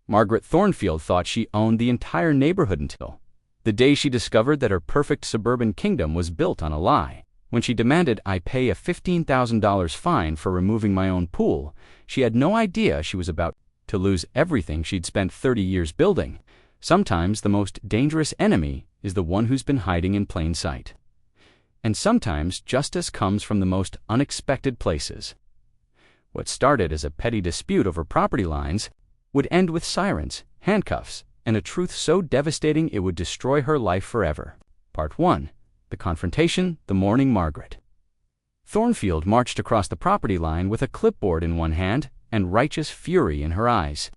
Margaret Thornfield thought she owned the entire neighborhood until the day she discovered that her perfect suburban kingdom was built on a lie. When she demanded I pay a $15,000 fine for removing my own pool, she had no idea she was about to lose everything she'd spent 30 years building. Sometimes the most dangerous enemy is the one who's been hiding in plain sight. And sometimes justice comes from the most unexpected places. What started as a petty dispute over property lines would end with sirens, handcuffs, and a truth so devastating it would destroy her life forever. Part 1. The Confrontation the Morning Margaret. Thornfield marched across the property line with a clipboard in one hand and righteous fury in her eyes.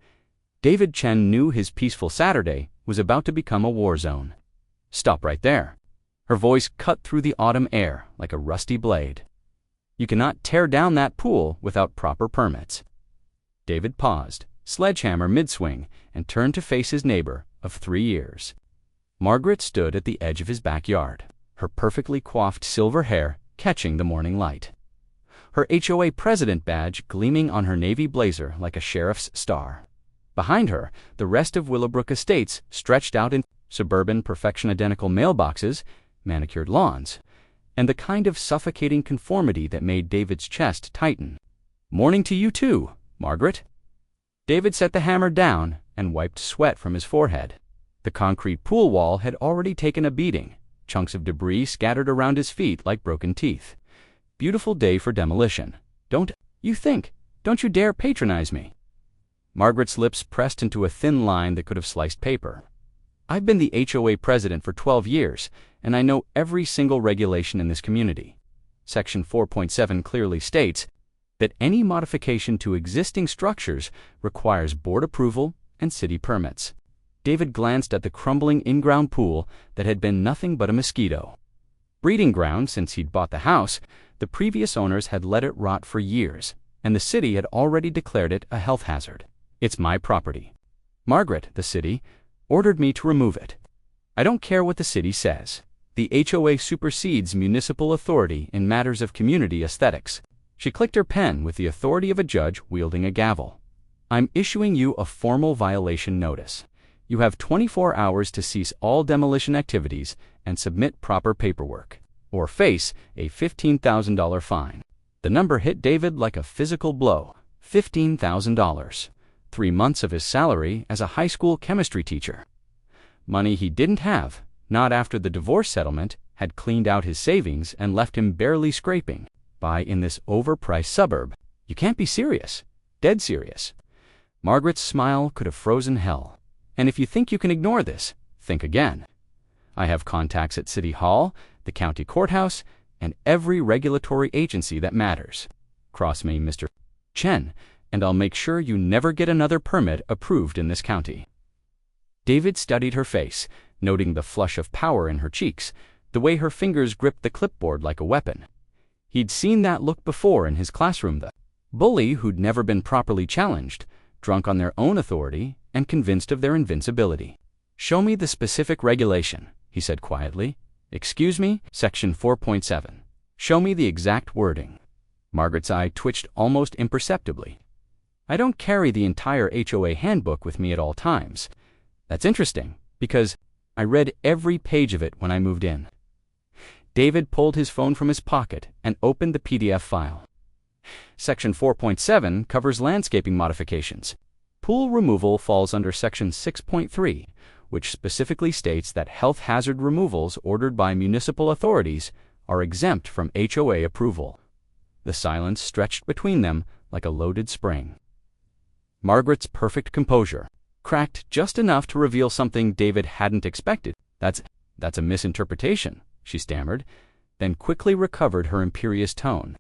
David Chen knew his peaceful Saturday was about to become a war zone. Stop right there. Her voice cut through the autumn air like a rusty blade. You cannot tear down that pool without proper permits. David paused, sledgehammer mid-swing, and turned to face his neighbor of 3 years. Margaret stood at the edge of his backyard, her perfectly coiffed silver hair catching the morning light. Her HOA president badge gleaming on her navy blazer like a sheriff's star. Behind her, the rest of Willowbrook Estates stretched out in suburban perfection-identical mailboxes, manicured lawns, and the kind of suffocating conformity that made David's chest tighten. Morning to you too, Margaret. David set the hammer down and wiped sweat from his forehead. The concrete pool wall had already taken a beating, chunks of debris scattered around his feet like broken teeth. Beautiful day for demolition. Don't you dare patronize me. Margaret's lips pressed into a thin line that could have sliced paper. I've been the HOA president for 12 years, and I know every single regulation in this community. Section 4.7 clearly states that any modification to existing structures requires board approval and city permits. David glanced at the crumbling in-ground pool that had been nothing but a mosquito breeding ground since he'd bought the house. The previous owners had let it rot for years, and the city had already declared it a health hazard. It's my property. Margaret, the city, ordered me to remove it. I don't care what the city says. The HOA supersedes municipal authority in matters of community aesthetics. She clicked her pen with the authority of a judge wielding a gavel. I'm issuing you a formal violation notice. You have 24 hours to cease all demolition activities and submit proper paperwork, or face a $15,000 fine. The number hit David like a physical blow. $15,000. 3 months of his salary as a high school chemistry teacher. Money he didn't have, not after the divorce settlement had cleaned out his savings and left him barely scraping by in this overpriced suburb. You can't be serious. Dead serious. Margaret's smile could have frozen hell. And if you think you can ignore this, think again. I have contacts at City Hall, the county courthouse, and every regulatory agency that matters. Cross me, Mr. Chen, and I'll make sure you never get another permit approved in this county. David studied her face, noting the flush of power in her cheeks, the way her fingers gripped the clipboard like a weapon. He'd seen that look before in his classroom, the bully who'd never been properly challenged, drunk on their own authority and convinced of their invincibility. Show me the specific regulation, he said quietly. Excuse me, Section 4.7. Show me the exact wording. Margaret's eye twitched almost imperceptibly. I don't carry the entire HOA handbook with me at all times. That's interesting, because I read every page of it when I moved in. David pulled his phone from his pocket and opened the PDF file. Section 4.7 covers landscaping modifications. Pool removal falls under Section 6.3, which specifically states that health hazard removals ordered by municipal authorities are exempt from HOA approval. The silence stretched between them like a loaded spring. Margaret's perfect composure cracked just enough to reveal something David hadn't expected. That's a misinterpretation, she stammered, then quickly recovered her imperious tone.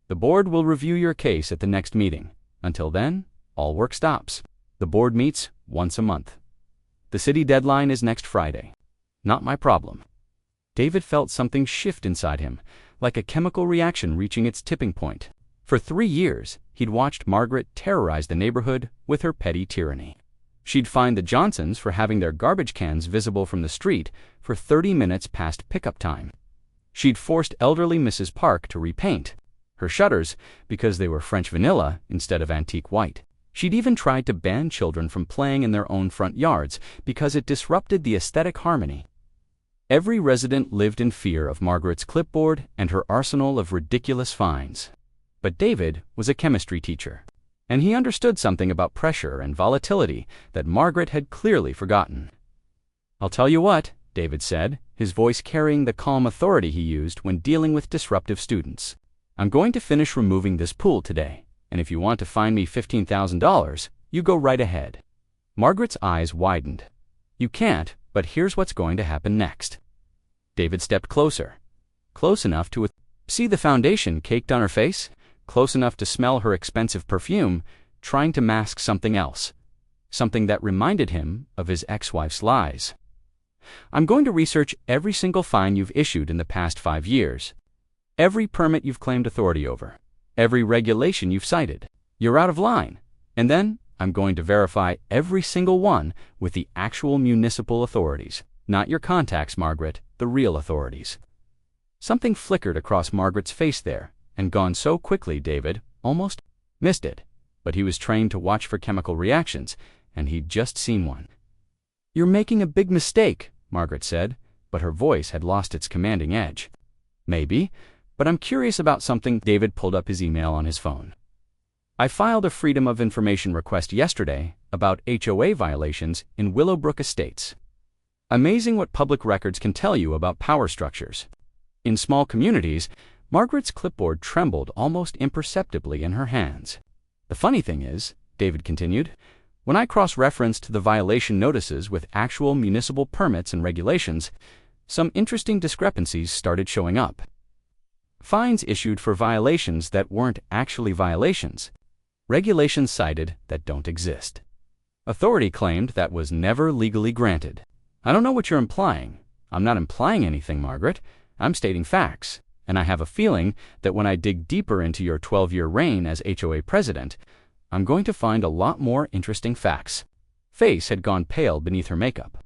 The board will review your case at the next meeting. Until then, all work stops. The board meets once a month. The city deadline is next Friday. Not my problem. David felt something shift inside him, like a chemical reaction reaching its tipping point. For 3 years, he'd watched Margaret terrorize the neighborhood with her petty tyranny. She'd fined the Johnsons for having their garbage cans visible from the street for 30 minutes past pickup time. She'd forced elderly Mrs. Park to repaint her shutters because they were French vanilla instead of antique white. She'd even tried to ban children from playing in their own front yards because it disrupted the aesthetic harmony. Every resident lived in fear of Margaret's clipboard and her arsenal of ridiculous fines. But David was a chemistry teacher, and he understood something about pressure and volatility that Margaret had clearly forgotten. "I'll tell you what," David said, his voice carrying the calm authority he used when dealing with disruptive students. "I'm going to finish removing this pool today, and if you want to fine me $15,000, you go right ahead." Margaret's eyes widened. "You can't, but here's what's going to happen next." David stepped closer, close enough to see the foundation caked on her face, close enough to smell her expensive perfume, trying to mask something else, something that reminded him of his ex-wife's lies. "I'm going to research every single fine you've issued in the past 5 years, every permit you've claimed authority over, every regulation you've cited. You're out of line. And then I'm going to verify every single one with the actual municipal authorities, not your contacts, Margaret, the real authorities." Something flickered across Margaret's face there, and gone so quickly David almost missed it. But he was trained to watch for chemical reactions, and he'd just seen one. "You're making a big mistake," Margaret said, but her voice had lost its commanding edge. "Maybe, but I'm curious about something." David pulled up his email on his phone. "I filed a Freedom of Information request yesterday about HOA violations in Willowbrook Estates. Amazing what public records can tell you about power structures. In small communities," Margaret's clipboard trembled almost imperceptibly in her hands. "The funny thing is," David continued, "when I cross-referenced the violation notices with actual municipal permits and regulations, some interesting discrepancies started showing up. Fines issued for violations that weren't actually violations. Regulations cited that don't exist. Authority claimed that was never legally granted." "I don't know what you're implying." "I'm not implying anything, Margaret. I'm stating facts. And I have a feeling that when I dig deeper into your 12-year reign as HOA president, I'm going to find a lot more interesting facts." Face had gone pale beneath her makeup.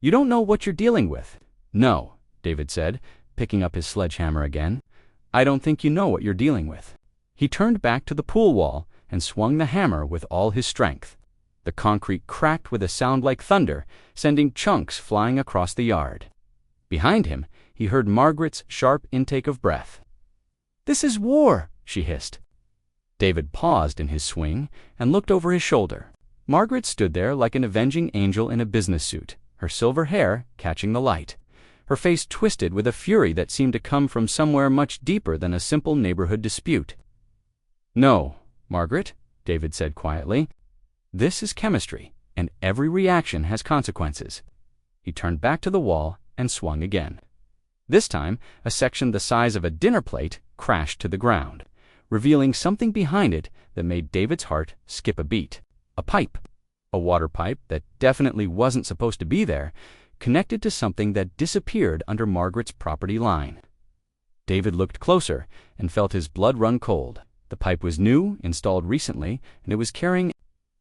"You don't know what you're dealing with." "No," David said, picking up his sledgehammer again. "I don't think you know what you're dealing with." He turned back to the pool wall and swung the hammer with all his strength. The concrete cracked with a sound like thunder, sending chunks flying across the yard. Behind him, he heard Margaret's sharp intake of breath. "This is war," she hissed. David paused in his swing and looked over his shoulder. Margaret stood there like an avenging angel in a business suit, her silver hair catching the light, her face twisted with a fury that seemed to come from somewhere much deeper than a simple neighborhood dispute. "No, Margaret," David said quietly. "This is chemistry, and every reaction has consequences." He turned back to the wall and swung again. This time, a section the size of a dinner plate crashed to the ground, revealing something behind it that made David's heart skip a beat. A pipe. A water pipe that definitely wasn't supposed to be there, connected to something that disappeared under Margaret's property line. David looked closer and felt his blood run cold. The pipe was new, installed recently, and it was carrying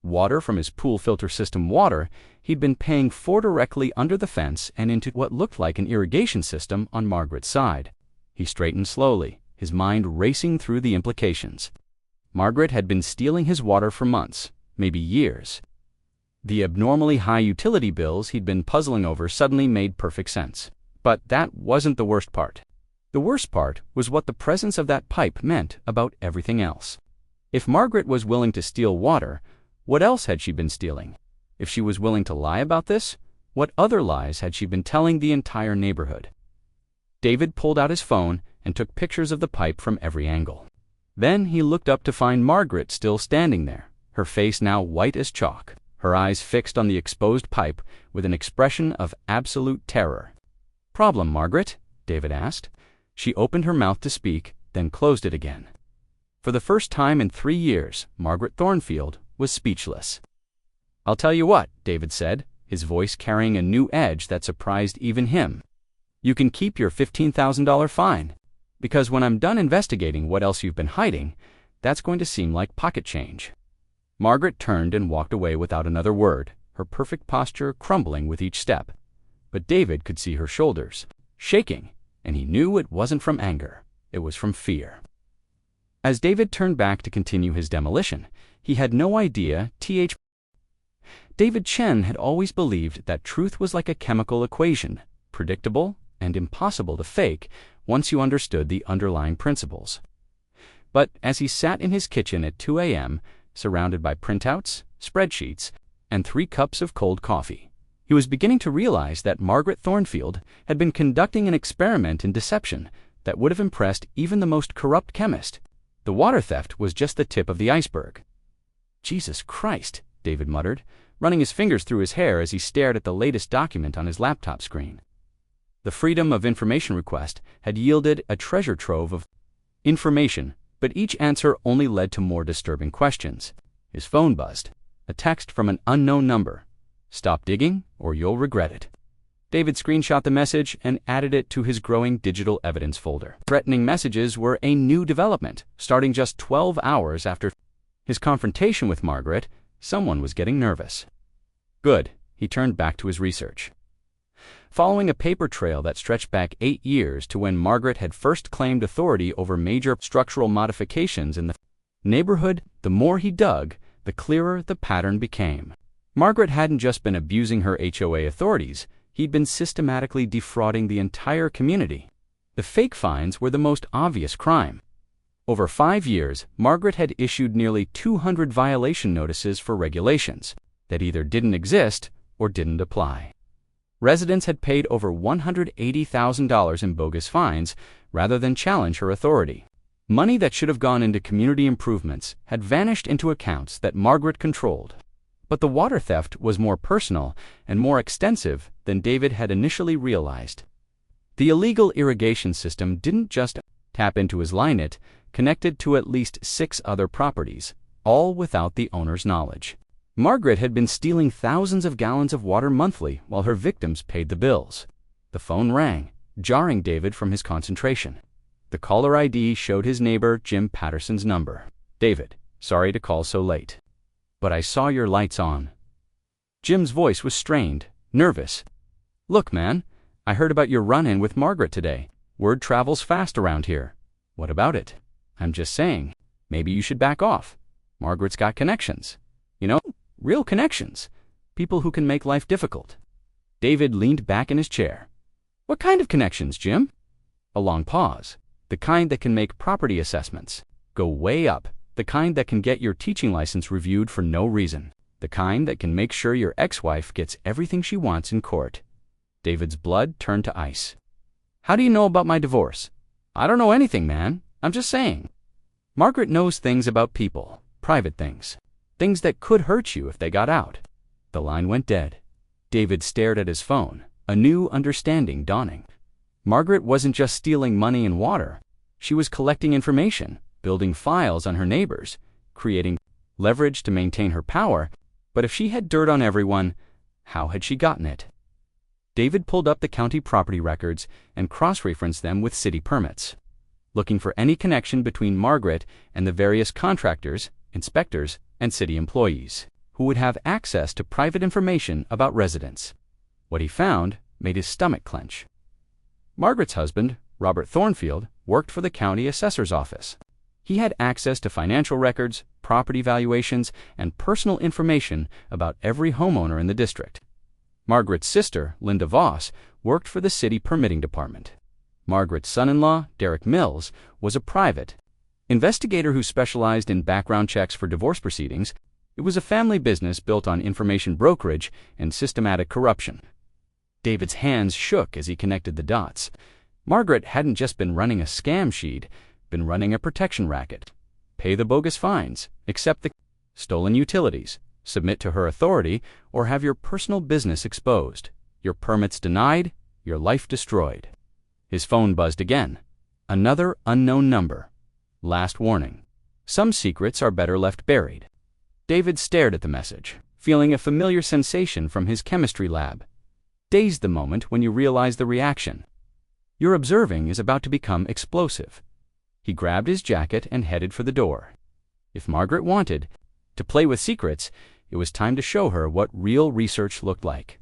water from his pool filter system, water he'd been paying for directly under the fence and into what looked like an irrigation system on Margaret's side. He straightened slowly, his mind racing through the implications. Margaret had been stealing his water for months, maybe years. The abnormally high utility bills he'd been puzzling over suddenly made perfect sense. But that wasn't the worst part. The worst part was what the presence of that pipe meant about everything else. If Margaret was willing to steal water, what else had she been stealing? If she was willing to lie about this, what other lies had she been telling the entire neighborhood? David pulled out his phone and took pictures of the pipe from every angle. Then he looked up to find Margaret still standing there, her face now white as chalk, her eyes fixed on the exposed pipe with an expression of absolute terror. "Problem, Margaret?" David asked. She opened her mouth to speak, then closed it again. For the first time in 3 years, Margaret Thornfield was speechless. "I'll tell you what," David said, his voice carrying a new edge that surprised even him. "You can keep your $15,000 fine, because when I'm done investigating what else you've been hiding, that's going to seem like pocket change." Margaret turned and walked away without another word, her perfect posture crumbling with each step. But David could see her shoulders shaking, and he knew it wasn't from anger, it was from fear. As David turned back to continue his demolition, he had no idea David Chen had always believed that truth was like a chemical equation, predictable and impossible to fake once you understood the underlying principles. But as he sat in his kitchen at 2 a.m., surrounded by printouts, spreadsheets, and 3 cups of cold coffee, he was beginning to realize that Margaret Thornfield had been conducting an experiment in deception that would have impressed even the most corrupt chemist. The water theft was just the tip of the iceberg. "Jesus Christ," David muttered, running his fingers through his hair as he stared at the latest document on his laptop screen. The Freedom of Information request had yielded a treasure trove of information, but each answer only led to more disturbing questions. His phone buzzed. A text from an unknown number. "Stop digging, or you'll regret it." David screenshot the message and added it to his growing digital evidence folder. Threatening messages were a new development. Starting just 12 hours after his confrontation with Margaret, someone was getting nervous. Good, he turned back to his research. Following a paper trail that stretched back 8 years to when Margaret had first claimed authority over major structural modifications in the neighborhood, the more he dug, the clearer the pattern became. Margaret hadn't just been abusing her HOA authorities, he'd been systematically defrauding the entire community. The fake fines were the most obvious crime. Over 5 years, Margaret had issued nearly 200 violation notices for regulations that either didn't exist or didn't apply. Residents had paid over $180,000 in bogus fines rather than challenge her authority. Money that should have gone into community improvements had vanished into accounts that Margaret controlled. But the water theft was more personal and more extensive than David had initially realized. The illegal irrigation system didn't just tap into his linet, connected to at least 6 other properties, all without the owner's knowledge. Margaret had been stealing thousands of gallons of water monthly while her victims paid the bills. The phone rang, jarring David from his concentration. The caller ID showed his neighbor Jim Patterson's number. "David, sorry to call so late, but I saw your lights on." Jim's voice was strained, nervous. "Look, man, I heard about your run-in with Margaret today. Word travels fast around here. What about it? I'm just saying, maybe you should back off. Margaret's got connections. You know, real connections. People who can make life difficult." David leaned back in his chair. "What kind of connections, Jim?" A long pause. "The kind that can make property assessments go way up. The kind that can get your teaching license reviewed for no reason. The kind that can make sure your ex-wife gets everything she wants in court." David's blood turned to ice. "How do you know about my divorce?" "I don't know anything, man. I'm just saying." "Margaret knows things about people, private things. Things that could hurt you if they got out." The line went dead. David stared at his phone, a new understanding dawning. Margaret wasn't just stealing money and water. She was collecting information, building files on her neighbors, creating leverage to maintain her power. But if she had dirt on everyone, how had she gotten it? David pulled up the county property records and cross-referenced them with city permits, looking for any connection between Margaret and the various contractors, inspectors, and city employees who would have access to private information about residents. What he found made his stomach clench. Margaret's husband, Robert Thornfield, worked for the county assessor's office. He had access to financial records, property valuations, and personal information about every homeowner in the district. Margaret's sister, Linda Voss, worked for the city permitting department. Margaret's son-in-law, Derek Mills, was a private investigator who specialized in background checks for divorce proceedings. It was a family business built on information brokerage and systematic corruption. David's hands shook as he connected the dots. Margaret hadn't just been running a scam, she'd been running a protection racket. Pay the bogus fines, accept the stolen utilities, submit to her authority, or have your personal business exposed, your permits denied, your life destroyed. His phone buzzed again. Another unknown number. Last warning. Some secrets are better left buried. David stared at the message, feeling a familiar sensation from his chemistry lab. Dazed the moment when you realize the reaction. Your observing is about to become explosive. He grabbed his jacket and headed for the door. If Margaret wanted to play with secrets, it was time to show her what real research looked like.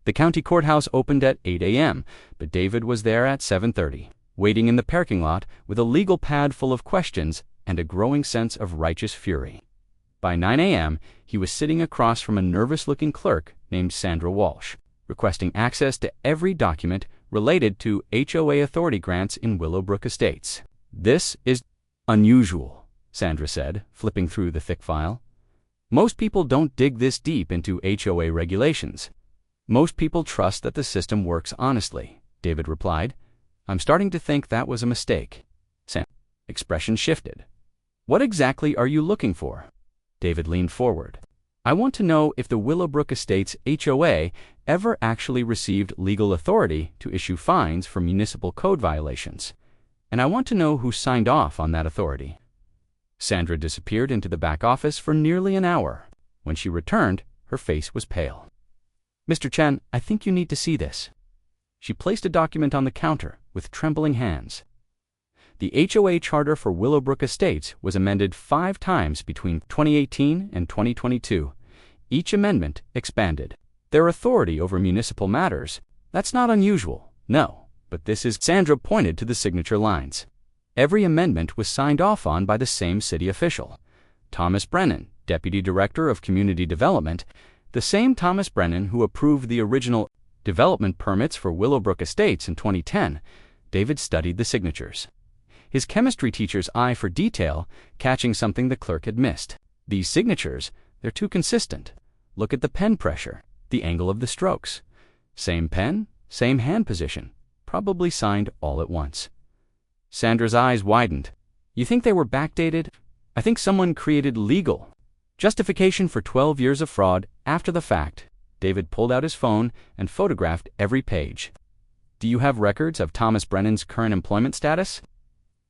The county courthouse opened at 8 a.m., but David was there at 7:30, waiting in the parking lot with a legal pad full of questions and a growing sense of righteous fury. By 9 a.m., he was sitting across from a nervous-looking clerk named Sandra Walsh, requesting access to every document related to HOA authority grants in Willowbrook Estates. "This is unusual," Sandra said, flipping through the thick file. "Most people don't dig this deep into HOA regulations. Most people trust that the system works honestly," David replied. "I'm starting to think that was a mistake." Sandra's expression shifted. "What exactly are you looking for?" David leaned forward. "I want to know if the Willowbrook Estates HOA ever actually received legal authority to issue fines for municipal code violations. And I want to know who signed off on that authority." Sandra disappeared into the back office for nearly an hour. When she returned, her face was pale. "Mr. Chen, I think you need to see this." She placed a document on the counter with trembling hands. The HOA charter for Willowbrook Estates was amended 5 times between 2018 and 2022. Each amendment expanded their authority over municipal matters. That's not unusual, no, but this is. Sandra pointed to the signature lines. Every amendment was signed off on by the same city official, Thomas Brennan, Deputy Director of Community Development, the same Thomas Brennan who approved the original development permits for Willowbrook Estates in 2010. David studied the signatures, his chemistry teacher's eye for detail catching something the clerk had missed. "These signatures, they're too consistent. Look at the pen pressure, the angle of the strokes. Same pen, same hand position, probably signed all at once." Sandra's eyes widened. "You think they were backdated? I think someone created legal justification for 12 years of fraud after the fact." David pulled out his phone and photographed every page. "Do you have records of Thomas Brennan's current employment status?"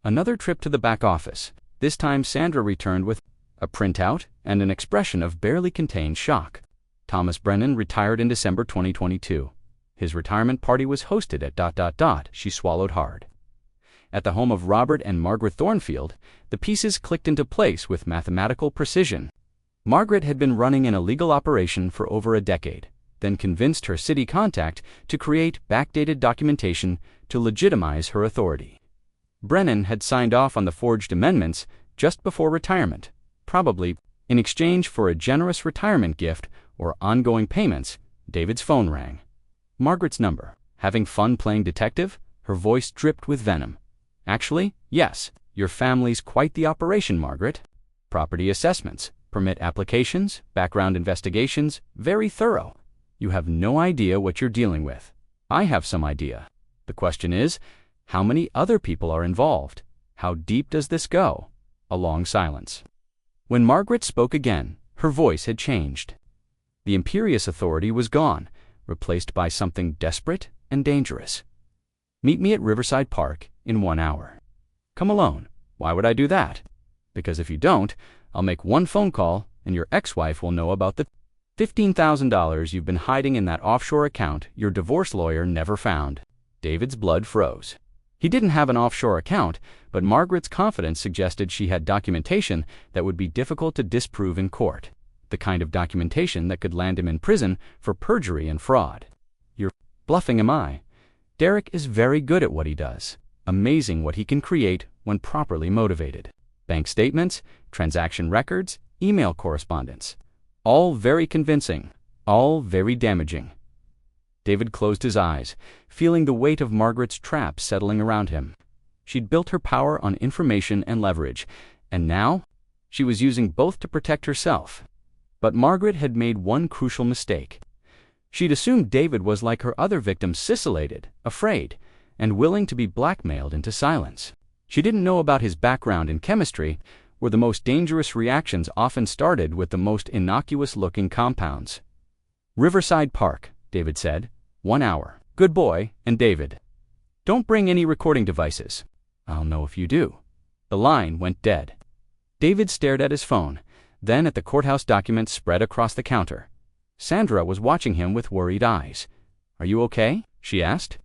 Another trip to the back office. This time Sandra returned with a printout and an expression of barely contained shock. Thomas Brennan retired in December 2022. His retirement party was hosted at ... She swallowed hard. At the home of Robert and Margaret Thornfield, the pieces clicked into place with mathematical precision. Margaret had been running an illegal operation for over a decade, then convinced her city contact to create backdated documentation to legitimize her authority. Brennan had signed off on the forged amendments just before retirement, probably in exchange for a generous retirement gift or ongoing payments. David's phone rang. Margaret's number. "Having fun playing detective?" Her voice dripped with venom. "Actually, yes. Your family's quite the operation, Margaret. Property assessments, permit applications, background investigations, very thorough. You have no idea what you're dealing with. I have some idea. The question is, how many other people are involved? How deep does this go?" A long silence. When Margaret spoke again, her voice had changed. The imperious authority was gone, replaced by something desperate and dangerous. "Meet me at Riverside Park in 1 hour." "Come alone." "Why would I do that?" "Because if you don't, I'll make one phone call and your ex-wife will know about the $15,000 you've been hiding in that offshore account your divorce lawyer never found." David's blood froze. He didn't have an offshore account, but Margaret's confidence suggested she had documentation that would be difficult to disprove in court, the kind of documentation that could land him in prison for perjury and fraud. "You're bluffing, am I?" Derek is very good at what he does. Amazing what he can create when properly motivated. Bank statements, transaction records, email correspondence. All very convincing, all very damaging. David closed his eyes, feeling the weight of Margaret's trap settling around him. She'd built her power on information and leverage, and now she was using both to protect herself. But Margaret had made one crucial mistake. She'd assumed David was like her other victims, scintillated, afraid, and willing to be blackmailed into silence. She didn't know about his background in chemistry, where the most dangerous reactions often started with the most innocuous-looking compounds. "Riverside Park," David said. 1 hour. Good boy, and David. "Don't bring any recording devices." "I'll know if you do." The line went dead. David stared at his phone, then at the courthouse documents spread across the counter. Sandra was watching him with worried eyes. "Are you okay?" she asked.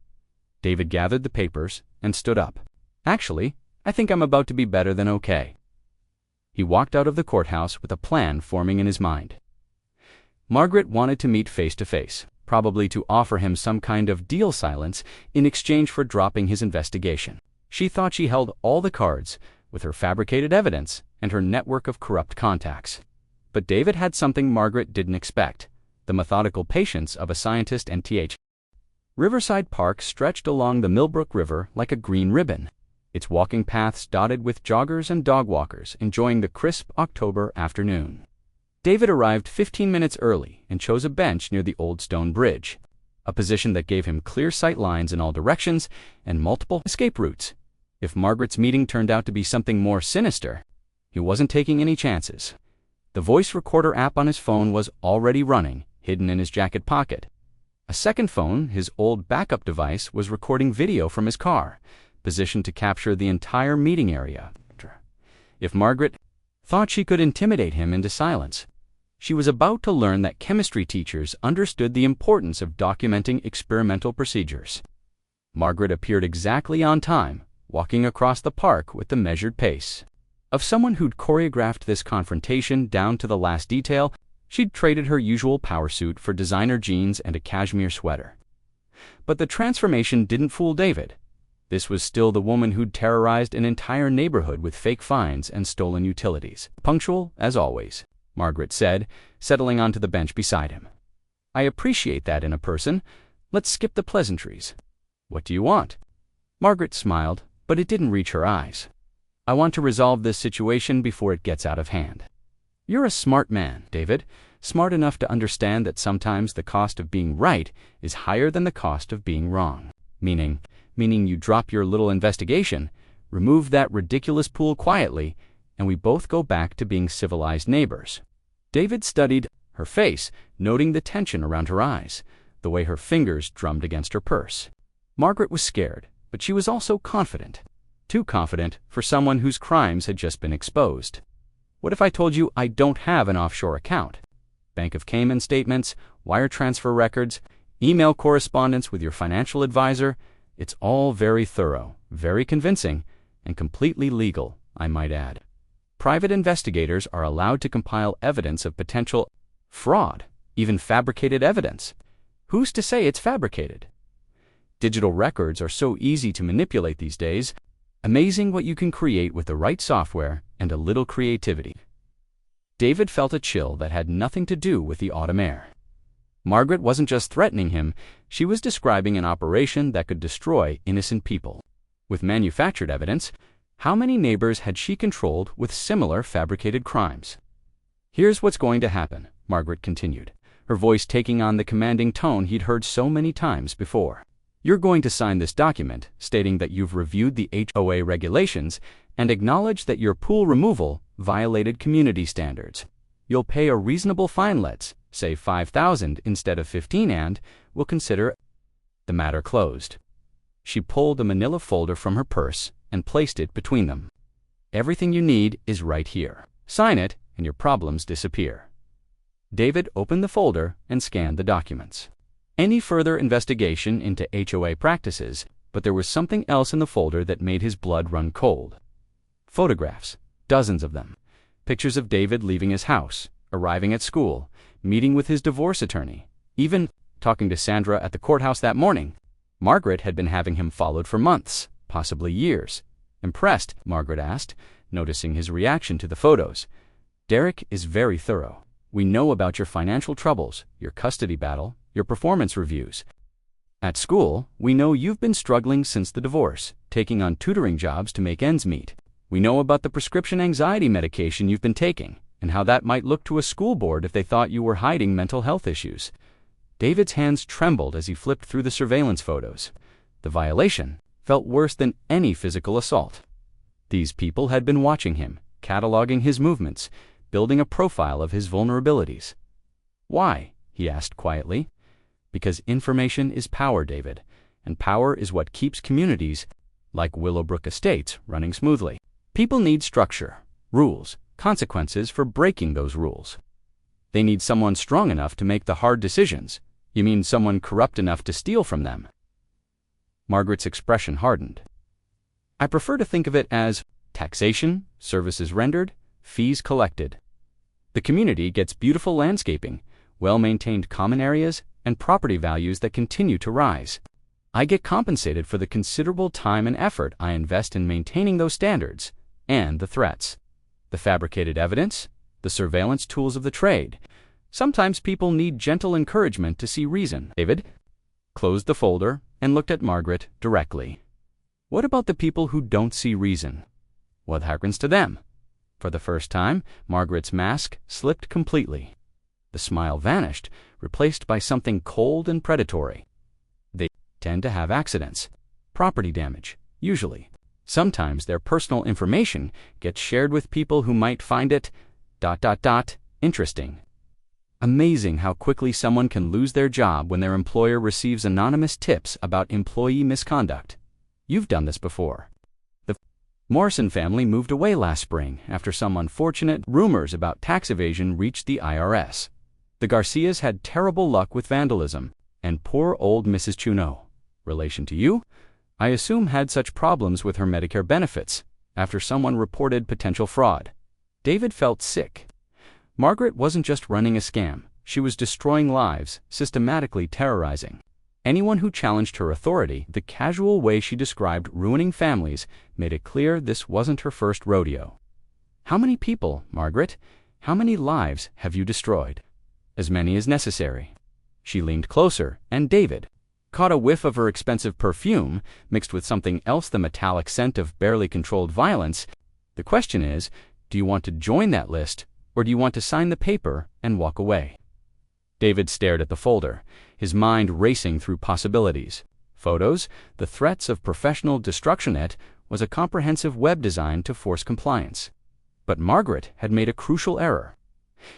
David gathered the papers and stood up. "Actually, I think I'm about to be better than okay." He walked out of the courthouse with a plan forming in his mind. Margaret wanted to meet face to face, probably to offer him some kind of deal silence in exchange for dropping his investigation. She thought she held all the cards, with her fabricated evidence and her network of corrupt contacts. But David had something Margaret didn't expect: the methodical patience of a scientist. And Riverside Park stretched along the Millbrook River like a green ribbon, its walking paths dotted with joggers and dog walkers enjoying the crisp October afternoon. David arrived 15 minutes early and chose a bench near the old stone bridge, a position that gave him clear sight lines in all directions and multiple escape routes. If Margaret's meeting turned out to be something more sinister, he wasn't taking any chances. The voice recorder app on his phone was already running, hidden in his jacket pocket. A second phone, his old backup device, was recording video from his car, positioned to capture the entire meeting area. If Margaret thought she could intimidate him into silence, she was about to learn that chemistry teachers understood the importance of documenting experimental procedures. Margaret appeared exactly on time, walking across the park with the measured pace of someone who'd choreographed this confrontation down to the last detail. She'd traded her usual power suit for designer jeans and a cashmere sweater. But the transformation didn't fool David. This was still the woman who'd terrorized an entire neighborhood with fake fines and stolen utilities. "Punctual, as always," Margaret said, settling onto the bench beside him. "I appreciate that in a person. Let's skip the pleasantries. What do you want?" Margaret smiled, but it didn't reach her eyes. "I want to resolve this situation before it gets out of hand." "You're a smart man, David, smart enough to understand that sometimes the cost of being right is higher than the cost of being wrong. Meaning you drop your little investigation, remove that ridiculous pool quietly, and we both go back to being civilized neighbors." David studied her face, noting the tension around her eyes, the way her fingers drummed against her purse. Margaret was scared, but she was also confident. Too confident for someone whose crimes had just been exposed. "What if I told you I don't have an offshore account? Bank of Cayman statements, wire transfer records, email correspondence with your financial advisor. It's all very thorough, very convincing, and completely legal, I might add. Private investigators are allowed to compile evidence of potential fraud, even fabricated evidence. Who's to say it's fabricated? Digital records are so easy to manipulate these days. Amazing what you can create with the right software and a little creativity." David felt a chill that had nothing to do with the autumn air. Margaret wasn't just threatening him, she was describing an operation that could destroy innocent people. With manufactured evidence, how many neighbors had she controlled with similar fabricated crimes? "Here's what's going to happen," Margaret continued, her voice taking on the commanding tone he'd heard so many times before. "You're going to sign this document stating that you've reviewed the HOA regulations and acknowledge that your pool removal violated community standards. You'll pay a reasonable fine, let's say $5,000 instead of $15,000, and we'll consider the matter closed." She pulled a manila folder from her purse and placed it between them. "Everything you need is right here. Sign it and your problems disappear." David opened the folder and scanned the documents. Any further investigation into HOA practices, but there was something else in the folder that made his blood run cold. Photographs, dozens of them. Pictures of David leaving his house, arriving at school, meeting with his divorce attorney, even talking to Sandra at the courthouse that morning. Margaret had been having him followed for months, possibly years. "Impressed?" Margaret asked, noticing his reaction to the photos. "Derek is very thorough. We know about your financial troubles, your custody battle, your performance reviews. At school, we know you've been struggling since the divorce, taking on tutoring jobs to make ends meet. We know about the prescription anxiety medication you've been taking, and how that might look to a school board if they thought you were hiding mental health issues." David's hands trembled as he flipped through the surveillance photos. The violation felt worse than any physical assault. These people had been watching him, cataloging his movements, building a profile of his vulnerabilities. "Why?" he asked quietly. "Because information is power, David, and power is what keeps communities, like Willowbrook Estates, running smoothly. People need structure, rules, consequences for breaking those rules. They need someone strong enough to make the hard decisions. You mean someone corrupt enough to steal from them?" Margaret's expression hardened. "I prefer to think of it as taxation, services rendered, fees collected. The community gets beautiful landscaping, well-maintained common areas, and property values that continue to rise. I get compensated for the considerable time and effort I invest in maintaining those standards. and the threats. The fabricated evidence, the surveillance tools of the trade. Sometimes people need gentle encouragement to see reason. David closed the folder and looked at Margaret directly. What about the people who don't see reason? What happens to them? For the first time, Margaret's mask slipped completely. The smile vanished, replaced by something cold and predatory. They tend to have accidents, property damage, usually. Sometimes their personal information gets shared with people who might find it ... interesting. Amazing how quickly someone can lose their job when their employer receives anonymous tips about employee misconduct. You've done this before. The Morrison family moved away last spring after some unfortunate rumors about tax evasion reached the IRS. The Garcias had terrible luck with vandalism, and poor old Mrs. Chuno, relation to you, I assume had such problems with her Medicare benefits after someone reported potential fraud. David felt sick. Margaret wasn't just running a scam, she was destroying lives, systematically terrorizing anyone who challenged her authority. The casual way she described ruining families made it clear this wasn't her first rodeo. How many people, Margaret? How many lives have you destroyed? As many as necessary. She leaned closer, and David caught a whiff of her expensive perfume mixed with something else, the metallic scent of barely controlled violence. The question is, do you want to join that list, or do you want to sign the paper and walk away? David stared at the folder, his mind racing through possibilities. Photos, the threats of professional destruction. It was a comprehensive web design to force compliance. But Margaret had made a crucial error.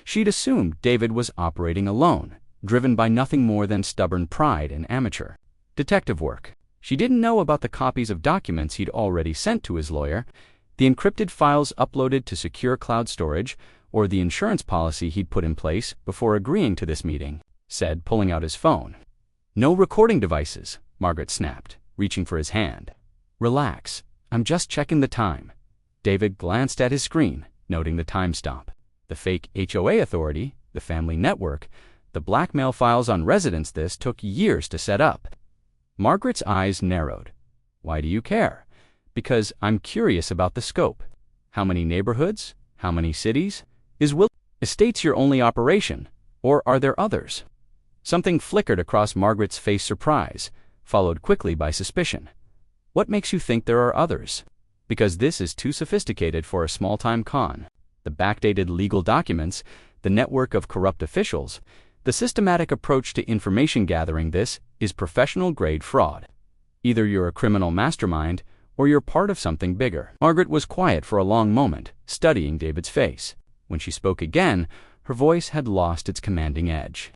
She'd assumed David was operating alone, driven by nothing more than stubborn pride and amateur detective work. She didn't know about the copies of documents he'd already sent to his lawyer, the encrypted files uploaded to secure cloud storage, or the insurance policy he'd put in place before agreeing to this meeting, said, pulling out his phone. No recording devices, Margaret snapped, reaching for his hand. Relax, I'm just checking the time. David glanced at his screen, noting the time stamp. The fake HOA authority, the family network, the blackmail files on residents. This took years to set up. Margaret's eyes narrowed. Why do you care? Because I'm curious about the scope. How many neighborhoods? How many cities? Is Will Estates your only operation, or are there others? Something flickered across Margaret's face, surprise, followed quickly by suspicion. What makes you think there are others? Because this is too sophisticated for a small-time con. The backdated legal documents, the network of corrupt officials, the systematic approach to information gathering. This is professional-grade fraud. Either you're a criminal mastermind, or you're part of something bigger. Margaret was quiet for a long moment, studying David's face. When she spoke again, her voice had lost its commanding edge.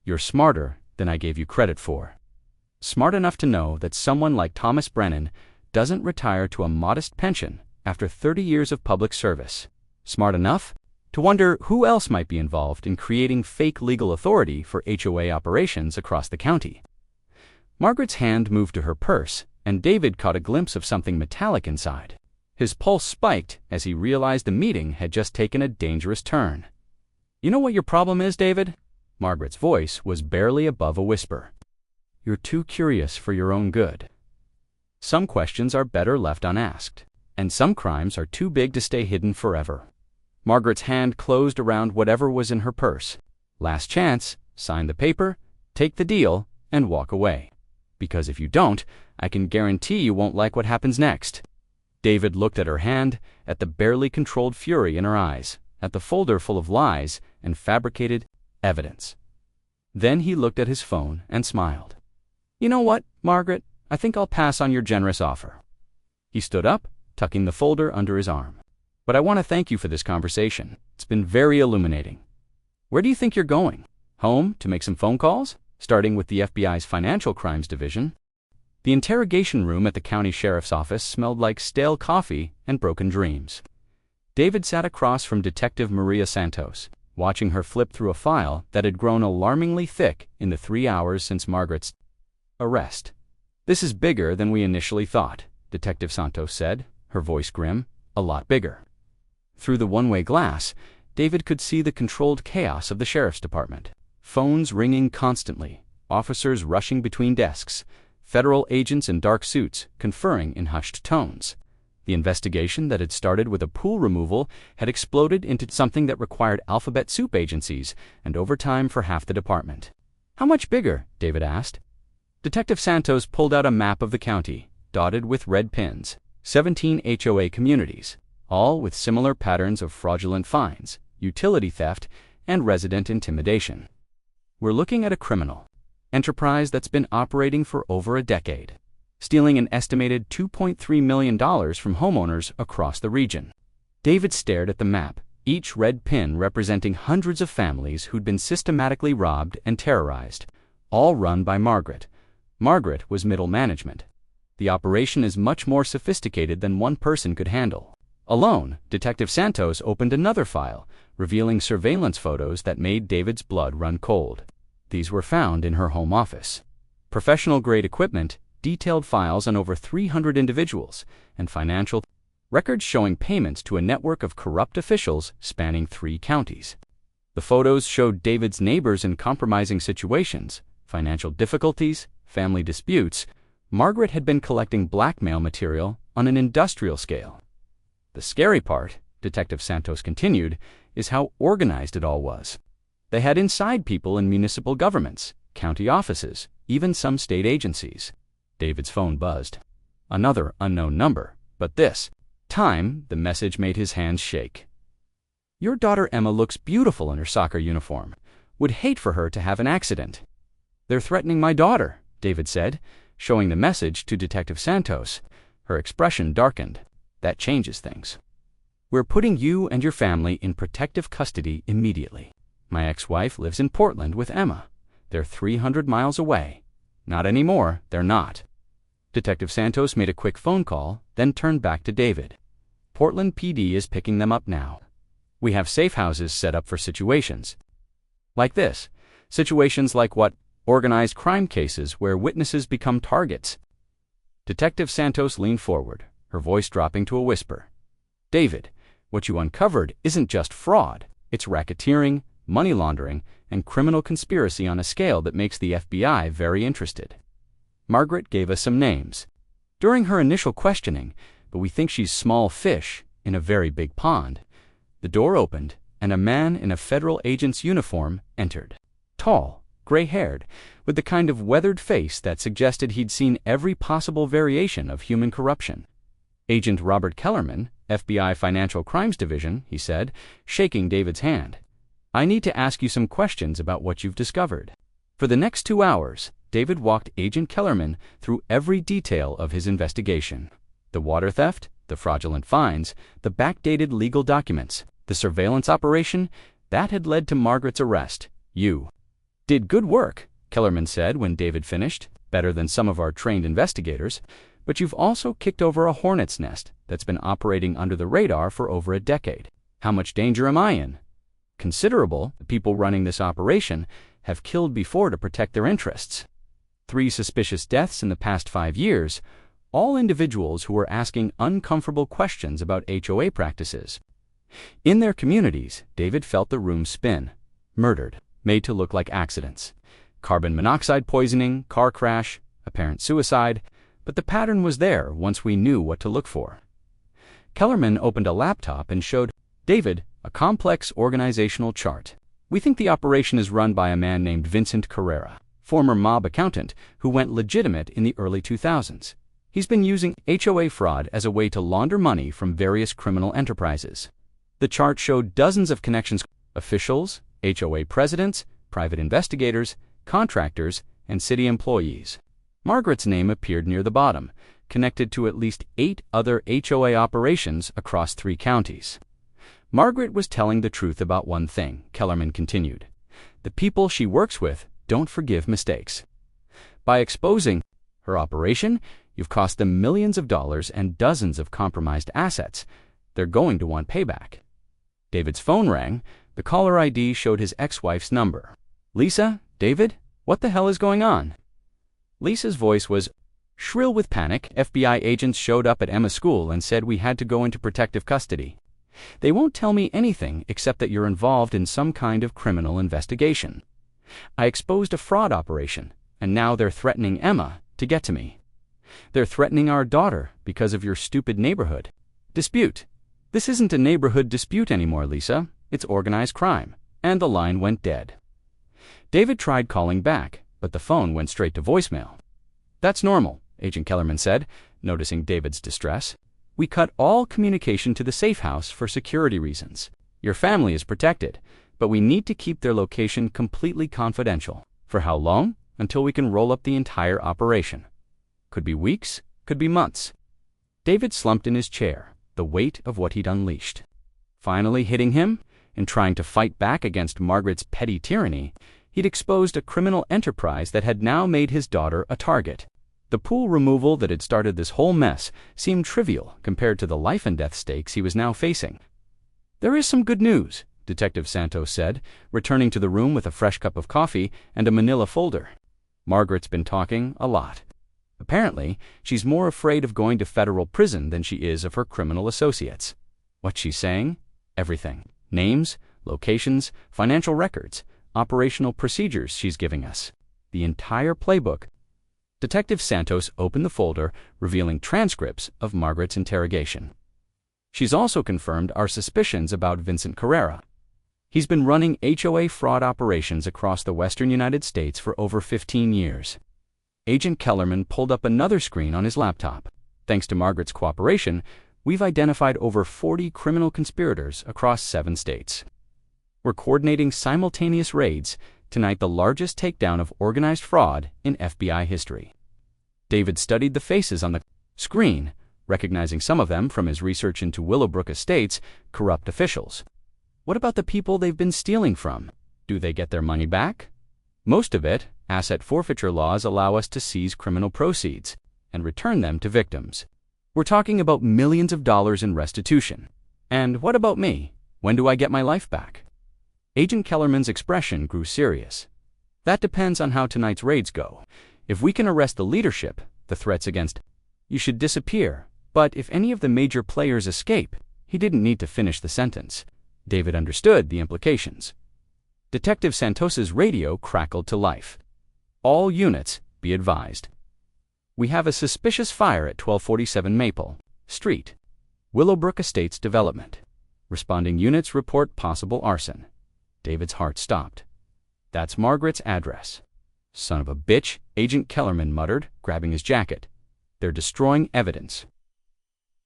You're smarter than I gave you credit for. Smart enough to know that someone like Thomas Brennan doesn't retire to a modest pension after 30 years of public service. Smart enough to wonder who else might be involved in creating fake legal authority for HOA operations across the county. Margaret's hand moved to her purse, and David caught a glimpse of something metallic inside. His pulse spiked as he realized the meeting had just taken a dangerous turn. You know what your problem is, David? Margaret's voice was barely above a whisper. You're too curious for your own good. Some questions are better left unasked, and some crimes are too big to stay hidden forever. Margaret's hand closed around whatever was in her purse. Last chance, sign the paper, take the deal, and walk away. Because if you don't, I can guarantee you won't like what happens next. David looked at her hand, at the barely controlled fury in her eyes, at the folder full of lies and fabricated evidence. Then he looked at his phone and smiled. You know what, Margaret? I think I'll pass on your generous offer. He stood up, tucking the folder under his arm. But I want to thank you for this conversation. It's been very illuminating. Where do you think you're going? Home to make some phone calls? Starting with the FBI's Financial Crimes Division? The interrogation room at the county sheriff's office smelled like stale coffee and broken dreams. David sat across from Detective Maria Santos, watching her flip through a file that had grown alarmingly thick in the 3 hours since Margaret's arrest. This is bigger than we initially thought, Detective Santos said, her voice grim. A lot bigger. Through the one-way glass, David could see the controlled chaos of the sheriff's department. Phones ringing constantly, officers rushing between desks, federal agents in dark suits conferring in hushed tones. The investigation that had started with a pool removal had exploded into something that required alphabet soup agencies and overtime for half the department. "How much bigger?" David asked. Detective Santos pulled out a map of the county, dotted with red pins. 17 HOA communities, all with similar patterns of fraudulent fines, utility theft, and resident intimidation. "We're looking at a criminal enterprise that's been operating for over a decade, stealing an estimated $2.3 million from homeowners across the region." David stared at the map, each red pin representing hundreds of families who'd been systematically robbed and terrorized, all run by Margaret. Margaret was middle management. The operation is much more sophisticated than one person could handle. Alone, Detective Santos opened another file, revealing surveillance photos that made David's blood run cold. These were found in her home office. Professional-grade equipment, detailed files on over 300 individuals, and financial records showing payments to a network of corrupt officials spanning 3 counties. The photos showed David's neighbors in compromising situations, financial difficulties, family disputes. Margaret had been collecting blackmail material on an industrial scale. "The scary part," Detective Santos continued, "is how organized it all was. They had inside people in municipal governments, county offices, even some state agencies." David's phone buzzed. Another unknown number, but this time the message made his hands shake. "Your daughter Emma looks beautiful in her soccer uniform. Would hate for her to have an accident." "They're threatening my daughter," David said, showing the message to Detective Santos. Her expression darkened. "That changes things. We're putting you and your family in protective custody immediately. My ex-wife lives in Portland with Emma. They're 300 miles away. Not anymore, they're not." Detective Santos made a quick phone call, then turned back to David. "Portland PD is picking them up now. We have safe houses set up for situations like this. Situations like what? Organized crime cases where witnesses become targets." Detective Santos leaned forward, her voice dropping to a whisper. "David, what you uncovered isn't just fraud. It's racketeering, money laundering, and criminal conspiracy on a scale that makes the FBI very interested." Margaret gave us some names during her initial questioning, but we think she's small fish in a very big pond. The door opened, and a man in a federal agent's uniform entered. Tall, gray-haired, with the kind of weathered face that suggested he'd seen every possible variation of human corruption. "Agent Robert Kellerman, FBI Financial Crimes Division," he said, shaking David's hand. "I need to ask you some questions about what you've discovered." For the next 2 hours, David walked Agent Kellerman through every detail of his investigation. The water theft, the fraudulent fines, the backdated legal documents, the surveillance operation that had led to Margaret's arrest. "You did good work," Kellerman said when David finished, "better than some of our trained investigators, but you've also kicked over a hornet's nest that's been operating under the radar for over a decade. How much danger am I in?" "Considerable. The people running this operation have killed before to protect their interests. 3 suspicious deaths in the past 5 years, all individuals who were asking uncomfortable questions about HOA practices. In their communities, David felt the room spin. Murdered, made to look like accidents. Carbon monoxide poisoning, car crash, apparent suicide, but the pattern was there once we knew what to look for." Kellerman opened a laptop and showed David a complex organizational chart. "We think the operation is run by a man named Vincent Carrera, former mob accountant who went legitimate in the early 2000s. He's been using HOA fraud as a way to launder money from various criminal enterprises." The chart showed dozens of connections: officials, HOA presidents, private investigators, contractors, and city employees. Margaret's name appeared near the bottom, connected to at least 8 other HOA operations across 3 counties. Margaret was telling the truth about one thing, Kellerman continued. The people she works with don't forgive mistakes. By exposing her operation, you've cost them millions of dollars and dozens of compromised assets. They're going to want payback. David's phone rang. The caller ID showed his ex-wife's number. "Lisa? David? What the hell is going on?" Lisa's voice was shrill with panic. "FBI agents showed up at Emma's school and said we had to go into protective custody. They won't tell me anything except that you're involved in some kind of criminal investigation. I exposed a fraud operation, and now they're threatening Emma to get to me. They're threatening our daughter because of your stupid neighborhood. Dispute. This isn't a neighborhood dispute anymore, Lisa. It's organized crime. And the line went dead. David tried calling back, but the phone went straight to voicemail. That's normal, Agent Kellerman said, noticing David's distress. We cut all communication to the safe house for security reasons. Your family is protected, but we need to keep their location completely confidential. For how long? Until we can roll up the entire operation. Could be weeks, could be months. David slumped in his chair, the weight of what he'd unleashed. Finally hitting him, in trying to fight back against Margaret's petty tyranny, he'd exposed a criminal enterprise that had now made his daughter a target. The pool removal that had started this whole mess seemed trivial compared to the life-and-death stakes he was now facing. There is some good news, Detective Santos said, returning to the room with a fresh cup of coffee and a manila folder. Margaret's been talking a lot. Apparently, she's more afraid of going to federal prison than she is of her criminal associates. What's she saying? Everything. Names, locations, financial records, operational procedures she's giving us. The entire playbook. Detective Santos opened the folder, revealing transcripts of Margaret's interrogation. She's also confirmed our suspicions about Vincent Carrera. He's been running HOA fraud operations across the western United States for over 15 years. Agent Kellerman pulled up another screen on his laptop. Thanks to Margaret's cooperation, we've identified over 40 criminal conspirators across 7 states. We're coordinating simultaneous raids, tonight the largest takedown of organized fraud in FBI history. David studied the faces on the screen, recognizing some of them from his research into Willowbrook Estate's corrupt officials. What about the people they've been stealing from? Do they get their money back? Most of it, asset forfeiture laws allow us to seize criminal proceeds and return them to victims. We're talking about millions of dollars in restitution. And what about me? When do I get my life back? Agent Kellerman's expression grew serious. That depends on how tonight's raids go. If we can arrest the leadership, the threats against you should disappear. But if any of the major players escape, he didn't need to finish the sentence. David understood the implications. Detective Santos's radio crackled to life. All units, be advised. We have a suspicious fire at 1247 Maple Street, Willowbrook Estates Development. Responding units report possible arson. David's heart stopped. That's Margaret's address. Son of a bitch, Agent Kellerman muttered, grabbing his jacket. They're destroying evidence.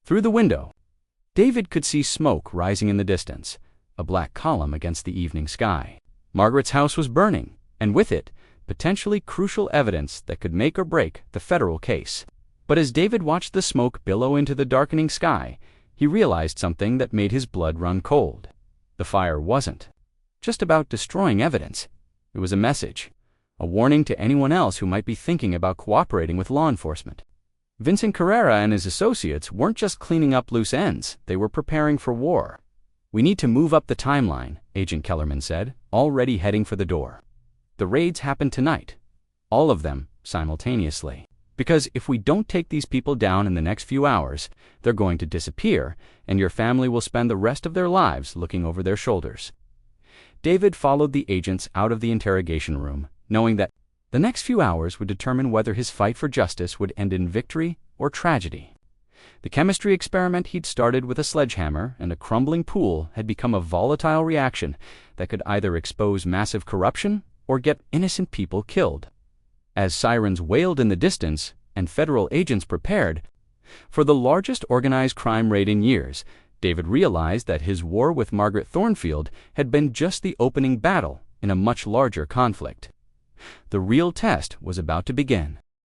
Through the window, David could see smoke rising in the distance, a black column against the evening sky. Margaret's house was burning, and with it, potentially crucial evidence that could make or break the federal case. But as David watched the smoke billow into the darkening sky, he realized something that made his blood run cold. The fire wasn't just about destroying evidence. It was a message, a warning to anyone else who might be thinking about cooperating with law enforcement. Vincent Carrera and his associates weren't just cleaning up loose ends, they were preparing for war. We need to move up the timeline, Agent Kellerman said, already heading for the door. The raids happen tonight. All of them, simultaneously. Because if we don't take these people down in the next few hours, they're going to disappear, and your family will spend the rest of their lives looking over their shoulders. David followed the agents out of the interrogation room, knowing that the next few hours would determine whether his fight for justice would end in victory or tragedy. The chemistry experiment he'd started with a sledgehammer and a crumbling pool had become a volatile reaction that could either expose massive corruption or get innocent people killed. As sirens wailed in the distance and federal agents prepared for the largest organized crime raid in years, David realized that his war with Margaret Thornfield had been just the opening battle in a much larger conflict. The real test was about to begin.